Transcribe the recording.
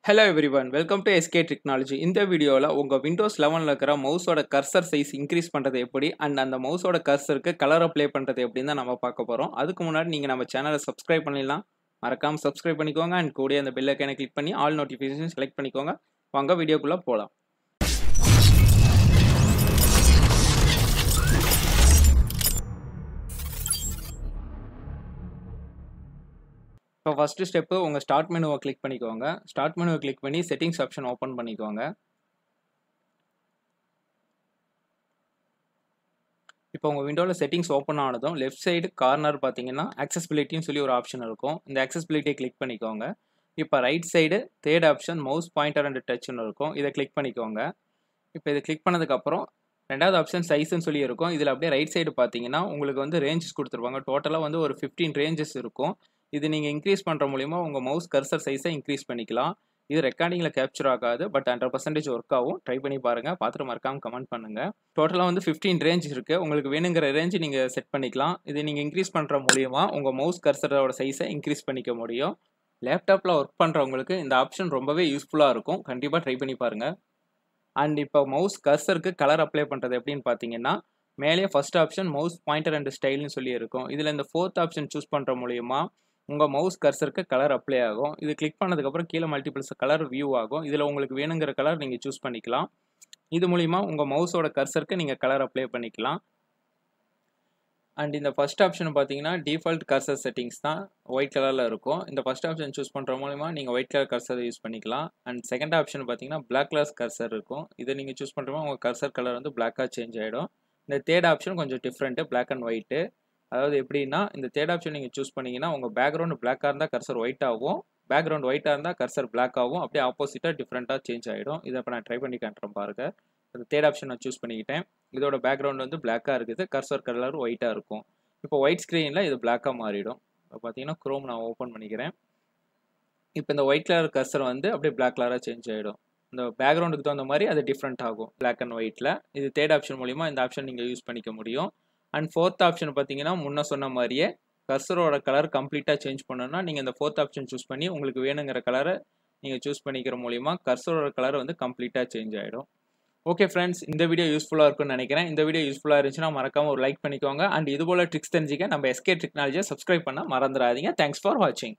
Hello everyone, welcome to SK Technology. இந்த வீடியோல உங்க Windows 11ல இருக்கிற மவுஸோட கர்சர் சைஸ் இன்க்ரீஸ் பண்றது எப்படி அண்ட் அந்த மவுஸோட கர்சருக்கு கலர் அப்ளை பண்றது எப்படின்னு தான் நம்ம பார்க்க போறோம். அதுக்கு முன்னாடி நீங்க நம்ம சேனலை சப்ஸ்கிரைப் பண்ணிடலாம். மறக்காம சப்ஸ்கிரைப் பண்ணிக்கோங்க அண்ட் கூடயே அந்த பெல் ஐகானை கிளிக் பண்ணி ஆல் நோட்டிஃபிகேஷன் செலக்ட் பண்ணிக்கோங்க. வாங்க வீடியோக்குள்ள போலாம். இப்போ ஃபர்ஸ்ட் ஸ்டெப் உங்க ஸ்டார்ட் மெனுவை கிளிக் பண்ணிக்கோங்க. ஸ்டார்ட் மெனுவை கிளிக் பண்ணி செட்டிங்ஸ் ஆப்ஷன் ஓபன் பண்ணிக்கோங்க. இப்போ உங்கள் விண்டோவில் செட்டிங்ஸ் ஓப்பன் ஆனதும் லெஃப்ட் சைடு கார்னர் பார்த்தீங்கன்னா ஆக்சசிபிலிட்டின்னு சொல்லி ஒரு ஆப்ஷன் இருக்கும். இந்த ஆக்சசிபிலிட்டியை கிளிக் பண்ணிக்கோங்க. இப்போ right side third option mouse pointer and டச்னு இருக்கும். இதை கிளிக் பண்ணிக்கோங்க. இப்போ இதை கிளிக் பண்ணதுக்கப்புறம் ரெண்டாவது ஆப்ஷன் சைஸ்ன்னு சொல்லி இருக்கும். இதில் அப்படியே ரைட் சைடு பார்த்தீங்கன்னா உங்களுக்கு வந்து ரேஞ்சஸ் கொடுத்துருப்பாங்க. டோட்டலாக வந்து ஒரு 15 ரேஞ்சஸ் இருக்கும். இது நீங்கள் இன்க்ரீஸ் பண்ணுற மூலிமா உங்கள் மவுஸ் கர்சர் சைஸை இன்க்ரீஸ் பண்ணிக்கலாம். இது ரெக்கார்டிங்கில் கேப்சர் ஆகாது, பட் 100% ஒர்க் ஆகும். ட்ரை பண்ணி பாருங்கள். பார்த்துட்டு மறக்காமல் கமெண்ட் பண்ணுங்கள். டோட்டலாக வந்து 15 ரேஞ்ச் இருக்குது. உங்களுக்கு வேணுங்கிற ரேஞ்சு நீங்கள் செட் பண்ணிக்கலாம். இது நீங்கள் இன்க்ரீஸ் பண்ணுற மூலிமா உங்கள் மவுஸ் கர்சரோட சைஸை இன்க்ரீஸ் பண்ணிக்க முடியும். லேப்டாப்பில் ஒர்க் பண்ணுறவங்களுக்கு இந்த ஆப்ஷன் ரொம்பவே யூஸ்ஃபுல்லாக இருக்கும். கண்டிப்பாக ட்ரை பண்ணி பாருங்கள். அண்ட் இப்போ மவுஸ் கர்சருக்கு கலர் அப்ளை பண்ணுறது எப்படின்னு பார்த்தீங்கன்னா, மேலே first option mouse pointer and ஸ்டைல்னு சொல்லி இருக்கும். இதில் இந்த ஃபோர்த் ஆப்ஷன் சூஸ் பண்ணுற மூலிமா உங்கள் மவுஸ் கர்சருக்கு கலர் அப்ளை ஆகும். இது கிளிக் பண்ணதுக்கப்புறம் கீழே மல்டிபிள்ஸ் கலர் வியூ ஆகும். இதில் உங்களுக்கு வேணுங்கிற கலர் நீங்கள் சூஸ் பண்ணிக்கலாம். இது மூலிமா உங்கள் மவுஸோட கர்சருக்கு நீங்கள் கலர் அப்ளை பண்ணிக்கலாம். அண்ட் இந்த ஃபர்ஸ்ட் ஆப்ஷன் பார்த்தீங்கன்னா டிஃபால்ட் கர்சர் செட்டிங்ஸ் தான் ஒயிட் கலரில் இருக்கும். இந்த ஃபர்ஸ்ட் ஆப்ஷன் சூஸ் பண்ணுற மூலிமா நீங்கள் ஒயிட் கலர் கர்சர் யூஸ் பண்ணிக்கலாம். அண்ட் செகண்ட் ஆப்ஷன் பார்த்தீங்கன்னா பிளாக் கலர் கர்சர் இருக்கும். இதை நீங்கள் சூஸ் பண்ணுறோமா உங்கள் கர்சர் கலர் வந்து பிளாக்காக சேஞ்ச் ஆகிடும். இந்த தேர்ட் ஆப்ஷன் கொஞ்சம் டிஃப்ரெண்ட்டு, பிளாக் அண்ட் ஒயிட்டு. அதாவது எப்படின்னா, இந்த தேர்ட் ஆப்ஷன் நீங்கள் சூஸ் பண்ணிங்கன்னா உங்கள் பேக்ரவுண்ட் பிளாக்காக இருந்தால் கர்சர் ஒயிட் ஆகும், பேக்ரவுண்ட் ஒயிட்டாக இருந்தால் கர்சர் பிளாக் ஆகும். அப்படியே ஆப்போசிட்டாக டிஃப்ரெண்ட்டாக சேஞ்ச் ஆகிடும். இதை இப்போ நான் ட்ரை பண்ணி காட்டுறேன் பாருங்க. இந்த தேர்ட் ஆப்ஷன் நான் சூஸ் பண்ணிக்கிட்டேன். இதோட பேக்ரவுண்ட் வந்து பிளாக்காக இருக்குது, கர்சர் கலர் ஒயிட்டாக இருக்கும். இப்போ ஒயிட் ஸ்க்ரீனில் இது பிளாக்காக மாறிடும். இப்போ பார்த்தீங்கன்னா குரோம் நான் ஓப்பன் பண்ணிக்கிறேன். இப்போ இந்த ஒயிட் கலர் கர்சர் வந்து அப்படியே பிளாக் கலராக சேஞ்ச் ஆகிடும். இந்த பேக்ரவுண்டுக்கு தகுந்த மாதிரி அது டிஃப்ரெண்ட் ஆகும் பிளாக் அண்ட் ஒயிட்டில். இது தேர்ட் ஆப்ஷன் மூலிமா இந்த ஆப்ஷன் நீங்கள் யூஸ் பண்ணிக்க முடியும். அண்ட் ஃபோர்த் ஆப்ஷன் பார்த்தீங்கன்னா முன்ன சொன்ன மாதிரியே கர்சரோட கலர் கம்ப்ளீட்டாக சேஞ்ச் பண்ணணும்னா நீங்கள் இந்த ஃபோர்த் ஆப்ஷன் சூஸ் பண்ணி உங்களுக்கு வேணுங்கிற கலரை நீங்கள் சூஸ் பண்ணிக்கிற மூலிமா கர்சரோட கலர் வந்து கம்ப்ளீட்டாக சேஞ்ச் ஆகிடும். ஓகே ஃப்ரெண்ட்ஸ், இந்த வீடியோ யூஸ்ஃபுல்லாக இருக்கும்னு நினைக்கிறேன். இந்த வீடியோ யூஸ்ஃபுல்லாக இருந்துச்சுன்னா மறக்காமல் ஒரு லைக் பண்ணிக்கோங்க. அண்ட் இது போல் ட்ரிக்ஸ் தெரிஞ்சிக்க நம்ம SK டெக்னாலஜியை சப்ஸ்கிரைப் பண்ண மறந்துடாதீங்க. தேங்க்ஸ் ஃபார் வாட்சிங்.